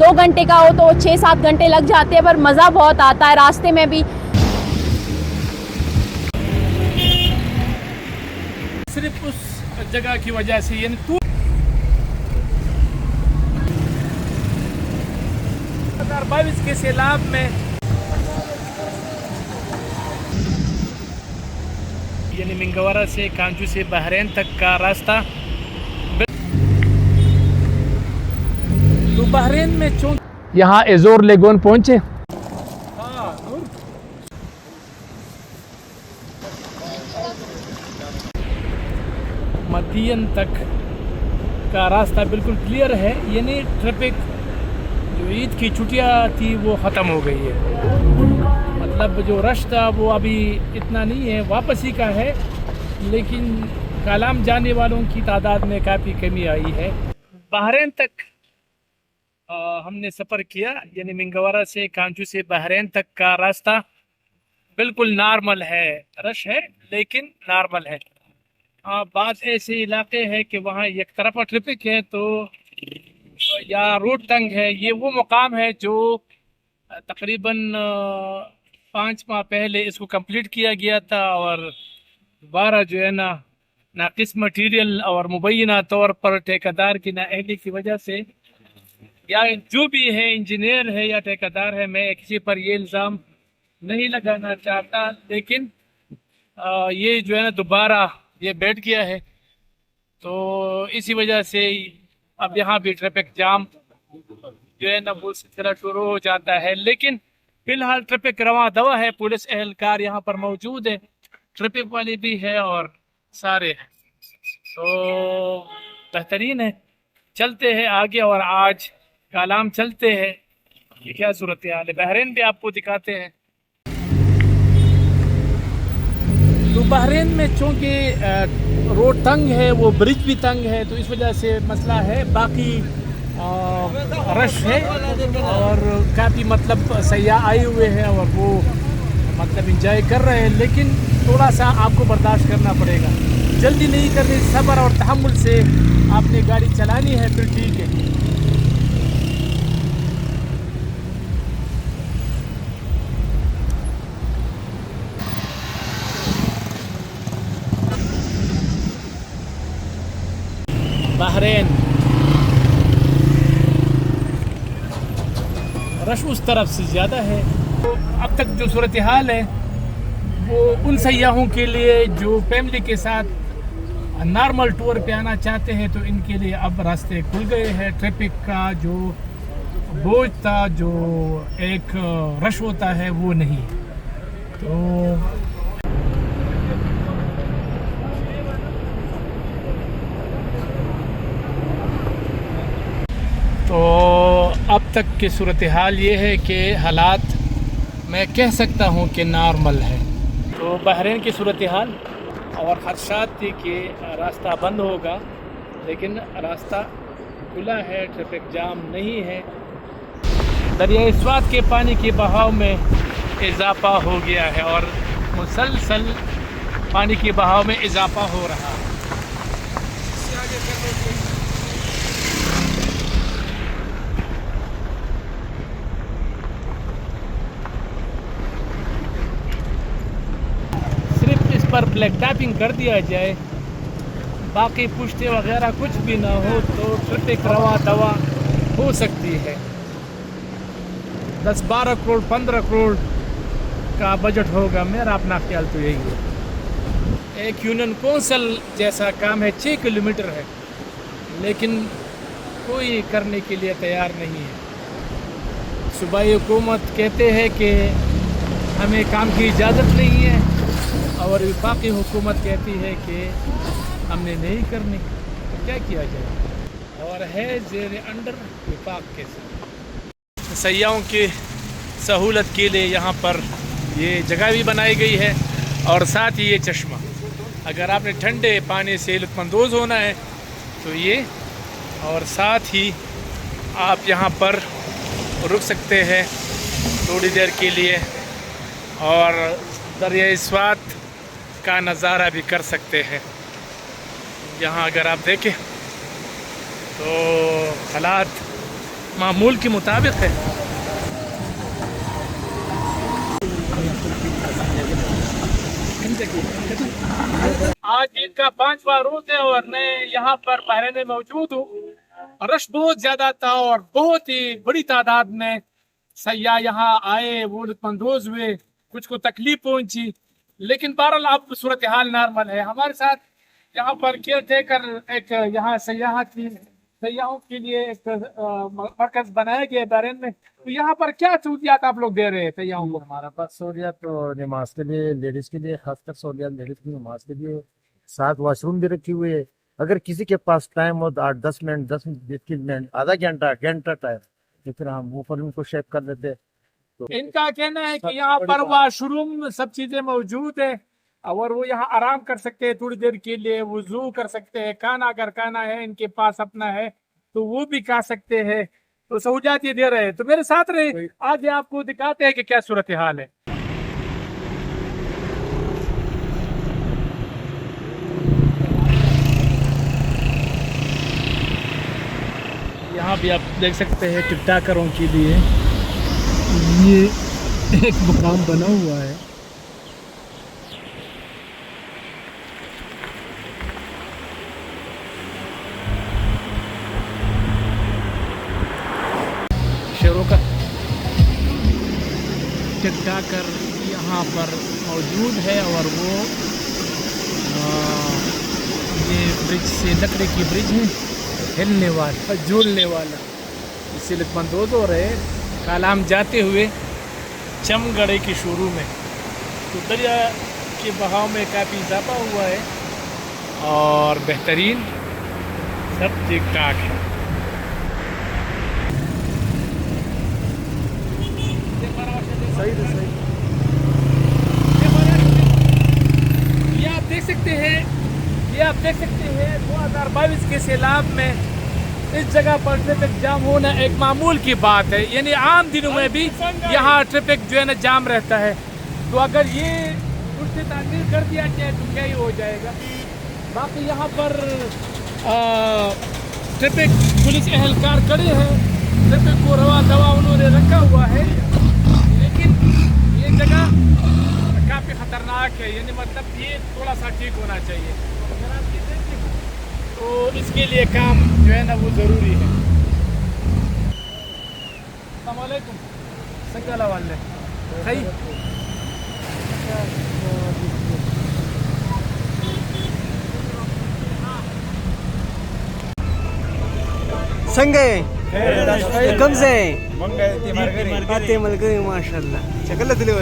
2 घंटे का हो तो 6-7 घंटे लग जाते हैं, पर मज़ा बहुत आता है रास्ते में भी। सिर्फ उस जगह की वजह से यानी 2022 के सैलाब में यानी मिंगवारा से कांजू से बहरीन तक का रास्ता, तो बहरीन में यहाँ एजोर लेगोन पहुंचे। मदियन तक का रास्ता बिल्कुल क्लियर है, यानी ट्रैफिक जो ईद की छुट्टियां थी वो ख़त्म हो गई है। मतलब जो रश था वो अभी इतना नहीं है, वापसी का है, लेकिन कालाम जाने वालों की तादाद में काफ़ी कमी आई है। बहरीन तक हमने सफ़र किया, यानी मिंगवारा से कांजू से बहरीन तक का रास्ता बिल्कुल नॉर्मल है, रश है लेकिन नॉर्मल है। बात ऐसे इलाके हैं कि वहाँ एक तरफा ट्रैफिक है तो या रोड तंग है। ये वो मुकाम है जो तकरीबन 5 माह पहले इसको कंप्लीट किया गया था, और दोबारा जो है ना नाकिस मटीरियल और मुबैना तौर पर ठेकेदार की नाअहली की वजह से, या जो भी है इंजीनियर है या ठेकेदार है, मैं किसी पर ये इल्ज़ाम नहीं लगाना चाहता, लेकिन ये जो है ना दोबारा ये बैठ गया है, तो इसी वजह से अब यहाँ भी ट्रैफिक जाम जो है ना वो सिलसिला शुरू हो जाता है। लेकिन फिलहाल ट्रैफिक रवां दवा है, पुलिस एहलकार यहाँ पर मौजूद है, ट्रैफिक वाले भी है और सारे हैं, तो बेहतरीन है। चलते हैं आगे और आज कालाम चलते हैं, ये क्या सूरत हाल है। बहरीन भी आपको दिखाते हैं। तो बहरीन में चूँकि रोड तंग है, वो ब्रिज भी तंग है, तो इस वजह से मसला है। बाकी रश है और काफ़ी मतलब सयाह आए हुए हैं और वो मतलब इंजॉय कर रहे हैं, लेकिन थोड़ा सा आपको बर्दाश्त करना पड़ेगा। जल्दी नहीं करनी, सब्र और तहम्मुल से आपने गाड़ी चलानी है, फिर ठीक है। बहरीन रश उस तरफ से ज़्यादा है। तो अब तक जो सूरत हाल है वो उन सयाहों के लिए जो फैमिली के साथ नॉर्मल टूर पे आना चाहते हैं, तो इनके लिए अब रास्ते खुल गए हैं। ट्रैफिक का जो बोझ था, जो एक रश होता है, वो नहीं। तो अब तक की सूरत हाल ये है कि हालात मैं कह सकता हूँ कि नॉर्मल है। तो बहरीन की सूरत हाल और खदशात थी कि रास्ता बंद होगा, लेकिन रास्ता खुला है, ट्रैफिक जाम नहीं है। दरियाई स्वात के पानी के बहाव में इजाफा हो गया है और मुसलसल पानी के बहाव में इजाफा हो रहा है। पर ब्लैक टैपिंग कर दिया जाए, बाकी पुश्ते वगैरह कुछ भी ना हो, तो ट्रैफिक रवा दवा हो सकती है। 10-12 करोड़ 15 करोड़ का बजट होगा, मेरा अपना ख्याल तो यही है। एक यूनियन कौंसिल जैसा काम है, 6 किलोमीटर है, लेकिन कोई करने के लिए तैयार नहीं है। सूबाई हुकूमत कहते हैं कि हमें काम की इजाज़त नहीं है, और वफाकी हुकूमत कहती है कि हमने नहीं करनी, तो क्या किया जाए। और है ज़ेर अंडर विफाक के साथ। सयाहों की सहूलत के लिए यहाँ पर ये जगह भी बनाई गई है, और साथ ही ये चश्मा, अगर आपने ठंडे पानी से लुत्फ़अंदोज़ होना है तो ये, और साथ ही आप यहाँ पर रुक सकते हैं थोड़ी देर के लिए और दरियाई स्वात का नज़ारा भी कर सकते हैं। यहाँ अगर आप देखें तो हालात मामूल के मुताबिक है। आज ईद का 5वां रोज है और मैं यहाँ पर बहरीन में मौजूद हूँ। रश बहुत ज्यादा था और बहुत ही बड़ी तादाद में सयाह यहाँ आए, वो लुत्फानंदोज हुए, कुछ को तकलीफ पहुंची, लेकिन बहरहाल अब सूरत हाल नॉर्मल है। हमारे साथ यहाँ पर केयर टेकर एक यहाँ सयाहों के लिए एक मरकज बनाया गया है बहरीन में। तो यहाँ पर क्या सहूलियात आप लोग दे रहे हैं सयाहों को? हमारे पास सहूलियत तो नमाज के लिए, लेडीज के लिए, खासकर सहूलियत लेडीज की नमाज के लिए, साथ वॉशरूम भी रखी हुई है। अगर किसी के पास टाइम हो 8-10 मिनट, 10 मिनट, 20 मिनट, आधा घंटा टाइम, तो फिर हम ऊपर उनको शेप कर लेते। तो इनका कहना है कि यहाँ पर वॉशरूम सब चीजें मौजूद है और वो यहाँ आराम कर सकते हैं थोड़ी देर के लिए, वुजू कर सकते हैं, खाना अगर खाना है इनके पास अपना है तो वो भी खा सकते हैं। तो सहूलियात ये दे रहे हैं। तो मेरे साथ रहे, आज आपको दिखाते हैं कि क्या सूरत हाल है। यहाँ भी आप देख सकते हैं टिकटॉकरों के लिए ये एक मुकाम बना हुआ है। शेरों का टिकटॉकर यहाँ पर मौजूद है और वो ये ब्रिज से, लकड़ी की ब्रिज है, हिलने वाला, झूलने वाला, इससे लुत्फानंदोज हो रहे। कल हम जाते हुए चमगढ़े की शुरू में तो दरिया के बहाव में काफ़ी इजाफा हुआ है और बेहतरीन सब ठीक ठाक है। सही ये आप देख सकते हैं, 2022 के सैलाब में इस जगह पर ट्रैफिक जाम होना एक मामूल की बात है। यानी आम दिनों में भी यहाँ ट्रैफिक जो है ना जाम रहता है। तो अगर ये उससे तामीर कर दिया जाए तो क्या ही हो जाएगा। बाकी यहाँ पर ट्रैफिक पुलिस एहलकार खड़े हैं, ट्रैफिक को रवा दवा उन्होंने रखा हुआ है, लेकिन ये जगह काफ़ी ख़तरनाक है। यानी मतलब ये थोड़ा सा ठीक होना चाहिए। अगर आप ये देखें तो इसके लिए काम जो है ना वो ज़रूरी है। अस्सलाम वालेकुम, संगला वाले खई संगे कम से आते मलके माशाल्लाह शकल दिले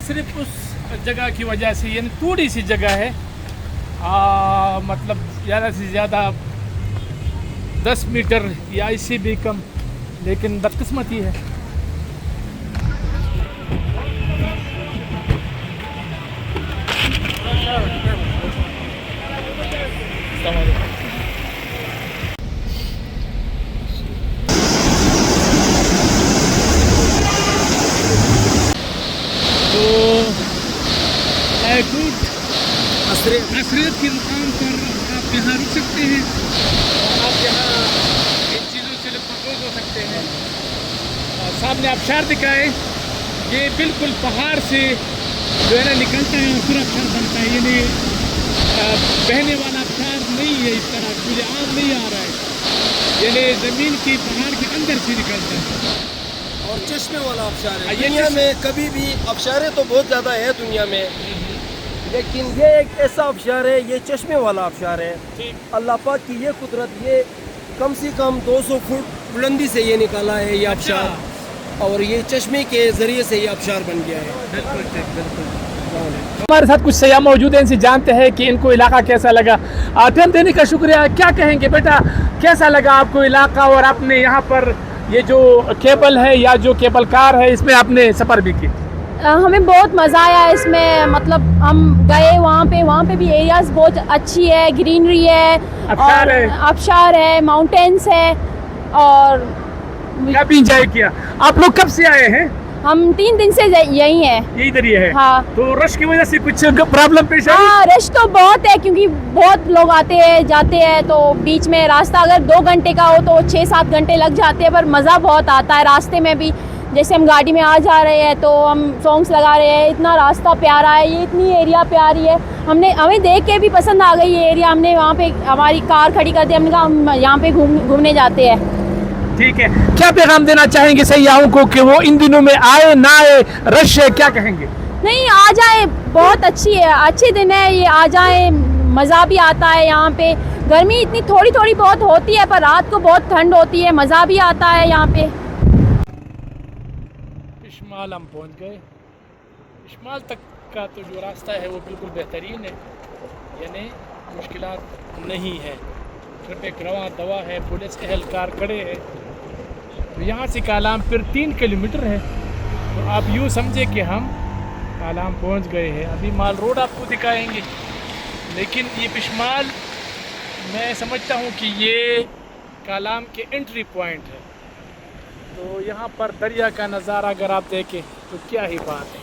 सिर्फ उस जगह की वजह से, यानी थोड़ी सी जगह है, मतलब ज़्यादा से ज़्यादा 10 मीटर या इससे भी कम, लेकिन बदकिस्मती है। तो असरियत के मुकाम पर आप यहाँ रुक सकते हैं, आप यहाँ इन चीज़ों से लुत्फ़ानंदोज़ हो सकते हैं। सामने आबशार दिखाए, ये बिल्कुल पहाड़ से जो है ना निकलता है और फिर आबशार बनता है। यानी बहने वाला आबशार नहीं है, इस तरह मुझे आम नहीं आ रहा है, यानी ज़मीन की पहाड़ के अंदर से निकलता है और चश्मे वाला आबशार है। ये दुनिया में कभी भी आबशारें तो बहुत ज़्यादा है दुनिया में, लेकिन ये एक ऐसा आबशार है, ये चश्मे वाला आबशार है। अल्लाह पाक की ये कुदरत, ये कम से कम 200 फुट बुलंदी से ये निकाला है ये आबशार, और ये चश्मे के ज़रिए से ये आबशार बन गया है। हमारे साथ कुछ सयाह मौजूद हैं, इनसे जानते हैं कि इनको इलाका कैसा लगा। टाइम देने का शुक्रिया। क्या कहेंगे बेटा, कैसा लगा आपको इलाका? और आपने यहाँ पर ये जो केबल है या जो केबल कार है इसमें आपने सफ़र भी की? हमें बहुत मज़ा आया इसमें। मतलब हम गए वहाँ पे भी एरियाज बहुत अच्छी है, ग्रीनरी है, आबशार है, माउंटेन्स है, और काफ़ी इंजॉय किया। आप लोग कब से आए हैं? हम 3 दिन से यही हैं। ये इधर ही है। हाँ। तो रश की वजह से कुछ प्रॉब्लम पेश आई? हाँ, रश तो बहुत है क्योंकि बहुत लोग आते हैं जाते हैं, तो बीच में रास्ता अगर 2 घंटे का हो तो 6-7 घंटे लग जाते हैं, पर मज़ा बहुत आता है रास्ते में भी। जैसे हम गाड़ी में आ जा रहे हैं तो हम सॉन्ग्स लगा रहे हैं, इतना रास्ता प्यारा है, ये इतनी एरिया प्यारी है। हमें देख के भी पसंद आ गई ये एरिया। हमने वहाँ पे हमारी कार खड़ी कर दी, हमने कहा हम यहाँ पे घूमने जाते हैं। ठीक है, क्या पैगाम देना चाहेंगे सयाहों को कि वो इन दिनों में आए ना आए, रश है, क्या कहेंगे? नहीं, आ जाए, बहुत अच्छी है, अच्छे दिन है ये, आ जाए, मज़ा भी आता है यहाँ पे। गर्मी इतनी थोड़ी थोड़ी बहुत होती है, पर रात को बहुत ठंड होती है, मज़ा भी आता है यहाँ पे। इस्माइल हम पहुँच गए। इस्माइल तक का तो जो रास्ता है वो बिल्कुल बेहतरीन है, यानी मुश्किलात नहीं है। ट्रैफिक रवा दवा है, पुलिस एहलकार खड़े हैं। तो यहाँ से कालाम फिर 3 किलोमीटर है, तो आप यूँ समझे कि हम कालाम पहुँच गए हैं। अभी माल रोड आपको दिखाएंगे, लेकिन ये पिशमाल मैं समझता हूँ कि ये कालाम के एंट्री पॉइंट है। तो यहाँ पर दरिया का नज़ारा अगर आप देखें तो क्या ही बात है।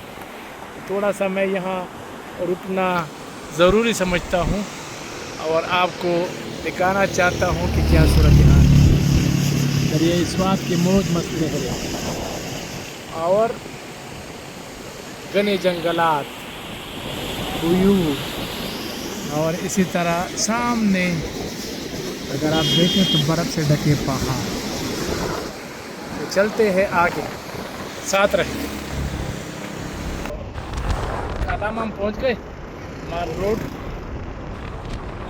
थोड़ा सा मैं यहाँ रुकना ज़रूरी समझता हूँ और आपको दिखाना चाहता हूँ कि क्या सूरत हाल है। दरिया स्वात के मौज मस्ती है और घने जंगलात, बूयूं, और इसी तरह सामने अगर आप देखें तो बर्फ़ से ढके पहाड़। तो चलते हैं आगे, साथ रहें। कालाम हम पहुँच गए, माल रोड,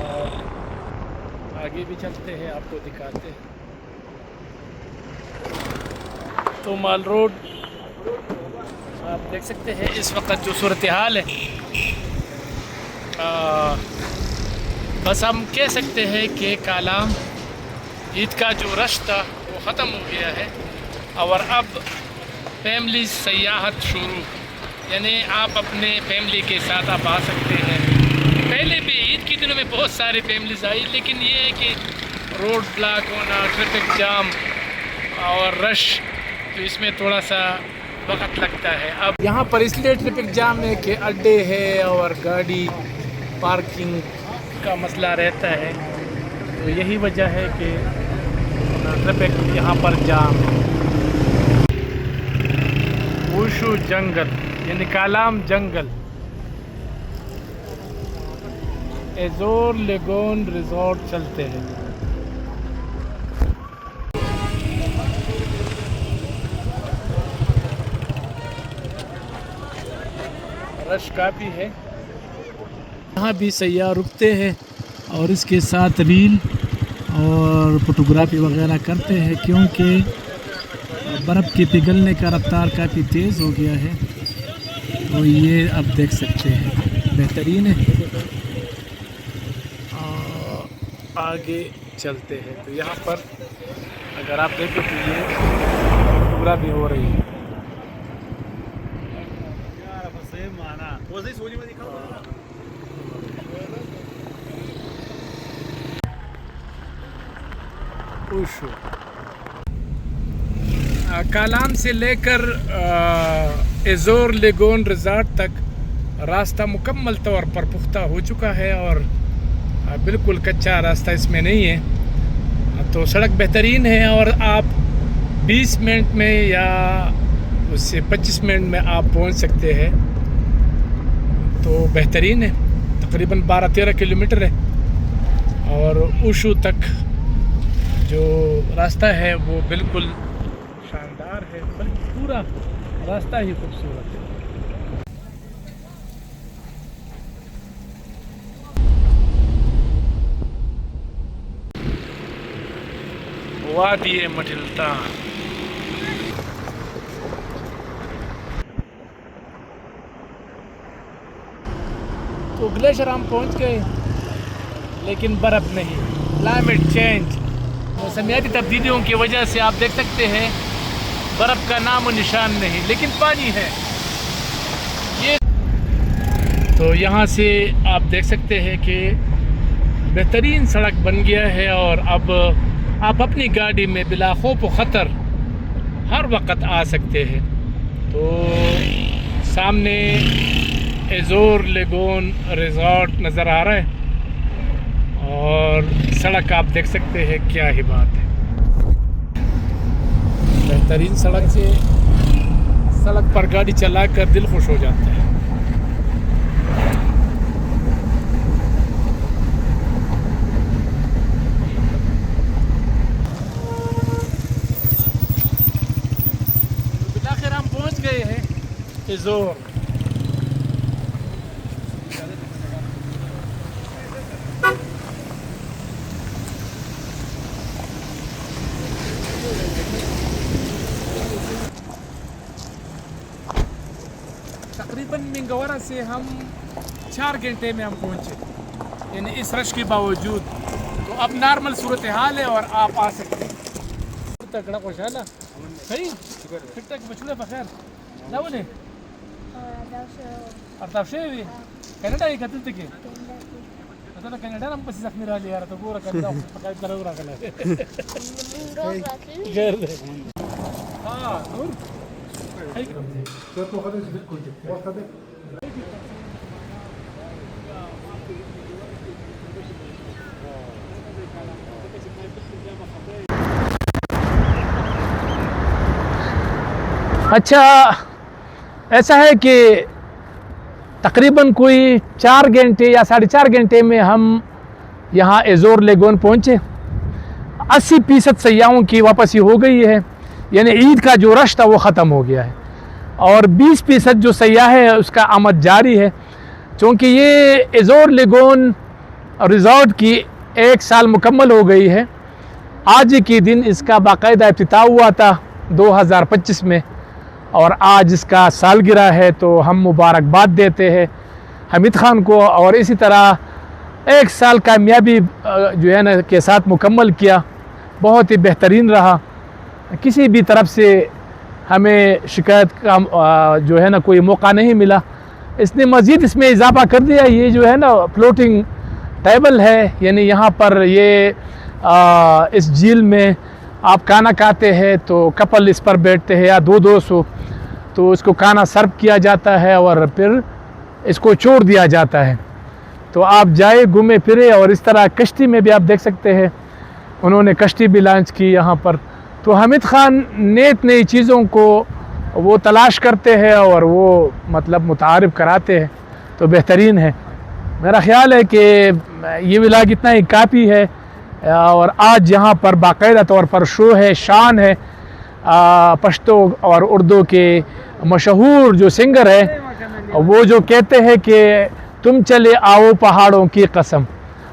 और आगे भी चलते हैं, आपको दिखाते हैं। तो माल रोड आप देख सकते हैं इस वक्त जो सूरत हाल है। बस हम कह सकते हैं कि कालाम ईद का जो रश था वो ख़त्म हो गया है और अब फैमिली सयाहत शुरू, यानी आप अपने फैमिली के साथ आप आ सकते हैं। पहले भी ईद के दिनों में बहुत सारी फैमिलीज आई, लेकिन ये है कि रोड ब्लॉक होना, ट्रैफिक जाम और रश, तो इसमें थोड़ा सा वक्त लगता है। अब यहाँ पर इसलिए ट्रैफिक जाम है कि अड्डे है और गाड़ी पार्किंग का मसला रहता है, तो यही वजह है कि ट्रैफिक यहाँ पर जाम है। वुशु जंगल यानी कालाम जंगल, एजोर लेगोन रिजॉर्ट चलते हैं। रश काफ़ी है, यहाँ भी सयाह रुकते हैं और इसके साथ रील और फोटोग्राफी वगैरह करते हैं, क्योंकि बर्फ़ के पिघलने का रफ्तार काफ़ी तेज़ हो गया है। तो ये आप देख सकते हैं, बेहतरीन है। आगे चलते हैं तो यहाँ पर अगर आप देखें तो ये फोटोग्राफी हो रही है। कालाम से लेकर एजोर लेगोन रिज़ॉर्ट तक रास्ता मुकम्मल तौर पर पुख्ता हो चुका है और बिल्कुल कच्चा रास्ता इसमें नहीं है। तो सड़क बेहतरीन है और आप 20 मिनट में या उससे 25 मिनट में आप पहुंच सकते हैं। तो बेहतरीन है, तकरीबन 12-13 किलोमीटर है और उशू तक जो रास्ता है वो बिल्कुल शानदार है, बल्कि पूरा रास्ता ही खूबसूरत है। वादी मटिल्तान, तो ग्लेशियर हम पहुंच गए, लेकिन बर्फ़ नहीं। क्लाइमेट चेंज, मौसमियाती तब्दीलियों की वजह से आप देख सकते हैं बर्फ़ का नाम और निशान नहीं, लेकिन पानी है। ये तो यहाँ से आप देख सकते हैं कि बेहतरीन सड़क बन गया है और अब आप अपनी गाड़ी में बिला खौफ व ख़तर हर वक्त आ सकते हैं। तो सामने एज़ोर लेगोन रिज़ॉर्ट नज़र आ रहा है और सड़क आप देख सकते हैं, क्या ही बात है। बेहतरीन सड़क से सड़क पर गाड़ी चलाकर दिल खुश हो जाता है। आखिर हम पहुंच गए हैं एज़ोर। तकरीबन मिंगवारा से हम 4 घंटे में हम पहुंचे, यानी इस रश के बावजूद। तो अब नॉर्मल सूरत हाल है और आप आ सकते हैं। तकड़ा खुशहाल सही ठीक ठाक बचड़े बखैर लावले अर्ताब शेवी कनाडा ही कतल तक आता कनाडा हम बस जख्मी रहा यार तो पूरा कनाडा पकाई तरह रखला घर हां नूर तो खदस बिल्कुल अच्छा, ऐसा है कि तकरीबन कोई 4 घंटे या 4.5 घंटे में हम यहाँ एज़ोर लेगोन पहुँचे। 80% सयाहों की वापसी हो गई है, यानी ईद का जो रश था वो ख़त्म हो गया है और 20% जो सयाह है उसका आमद जारी है। क्योंकि ये एज़ोर लेगोन रिज़ॉर्ट की 1 साल मुकम्मल हो गई है। आज के दिन इसका बाकायदा इफ्तिताह हुआ था 2025 में और आज इसका सालगिरह है, तो हम मुबारकबाद देते हैं हमीद ख़ान को। और इसी तरह 1 साल कामयाबी जो है ना के साथ मुकम्मल किया, बहुत ही बेहतरीन रहा। किसी भी तरफ से हमें शिकायत का जो है ना कोई मौका नहीं मिला। इसने मज़ीद इसमें इजाफ़ा कर दिया, ये जो है ना फ्लोटिंग टेबल है, यानी यहाँ पर ये इस झील में आप खाना खाते हैं तो कपल इस पर बैठते हैं या 200 तो इसको खाना सर्व किया जाता है और फिर इसको छोड़ दिया जाता है। तो आप जाए घूमे फिरे। और इस तरह कश्ती में भी आप देख सकते हैं, उन्होंने कश्ती भी लॉन्च की यहाँ पर। तो हमीद ख़ान नई चीज़ों को वो तलाश करते हैं और वो मतलब मुतारिफ कराते हैं, तो बेहतरीन है। मेरा ख़्याल है कि ये व्लॉग इतना ही काफ़ी है। और आज यहाँ पर बाकायदा तौर पर शो है, शान है। पश्तो और उर्दू के मशहूर जो सिंगर है वो जो कहते हैं कि तुम चले आओ पहाड़ों की कसम,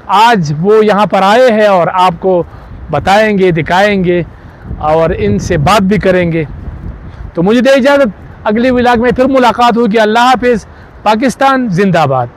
आज वो यहाँ पर आए हैं और आपको बताएंगे, दिखाएंगे और इनसे बात भी करेंगे। तो मुझे दे इजाज़त, अगली व्लॉग में फिर मुलाकात होगी। अल्लाह हाफिज़। पाकिस्तान जिंदाबाद।